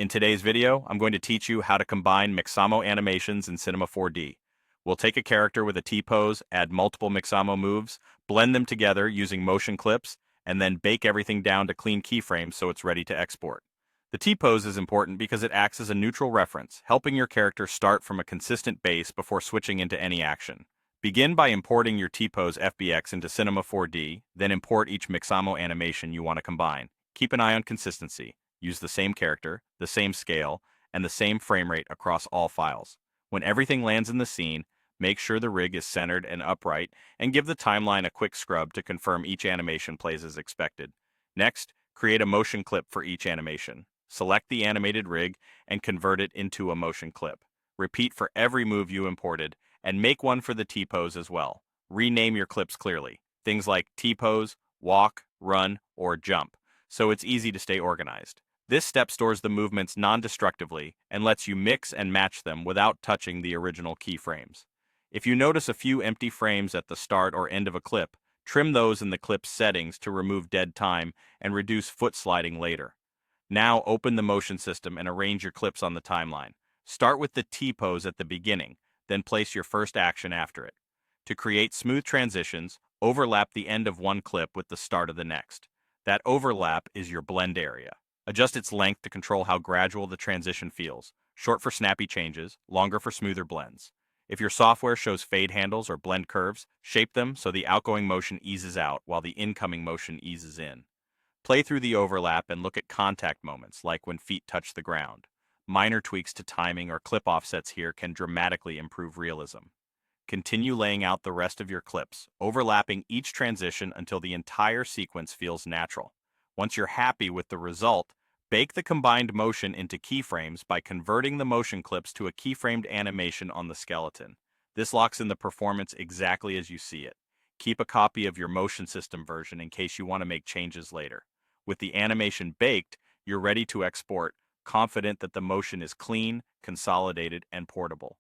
In today's video, I'm going to teach you how to combine Mixamo animations in Cinema 4D. We'll take a character with a T-pose, add multiple Mixamo moves, blend them together using motion clips, and then bake everything down to clean keyframes so it's ready to export. The T-pose is important because it acts as a neutral reference, helping your character start from a consistent base before switching into any action. Begin by importing your T-pose FBX into Cinema 4D, then import each Mixamo animation you want to combine. Keep an eye on consistency. Use the same character, the same scale, and the same frame rate across all files. When everything lands in the scene, make sure the rig is centered and upright, and give the timeline a quick scrub to confirm each animation plays as expected. Next, create a motion clip for each animation. Select the animated rig and convert it into a motion clip. Repeat for every move you imported, and make one for the T-pose as well. Rename your clips clearly, things like T-pose, walk, run, or jump, so it's easy to stay organized. This step stores the movements non-destructively and lets you mix and match them without touching the original keyframes. If you notice a few empty frames at the start or end of a clip, trim those in the clip's settings to remove dead time and reduce foot sliding later. Now open the motion system and arrange your clips on the timeline. Start with the T-pose at the beginning, then place your first action after it. To create smooth transitions, overlap the end of one clip with the start of the next. That overlap is your blend area. Adjust its length to control how gradual the transition feels, short for snappy changes, longer for smoother blends. If your software shows fade handles or blend curves, shape them so the outgoing motion eases out while the incoming motion eases in. Play through the overlap and look at contact moments, like when feet touch the ground. Minor tweaks to timing or clip offsets here can dramatically improve realism. Continue laying out the rest of your clips, overlapping each transition until the entire sequence feels natural. Once you're happy with the result, bake the combined motion into keyframes by converting the motion clips to a keyframed animation on the skeleton. This locks in the performance exactly as you see it. Keep a copy of your motion system version in case you want to make changes later. With the animation baked, you're ready to export, confident that the motion is clean, consolidated, and portable.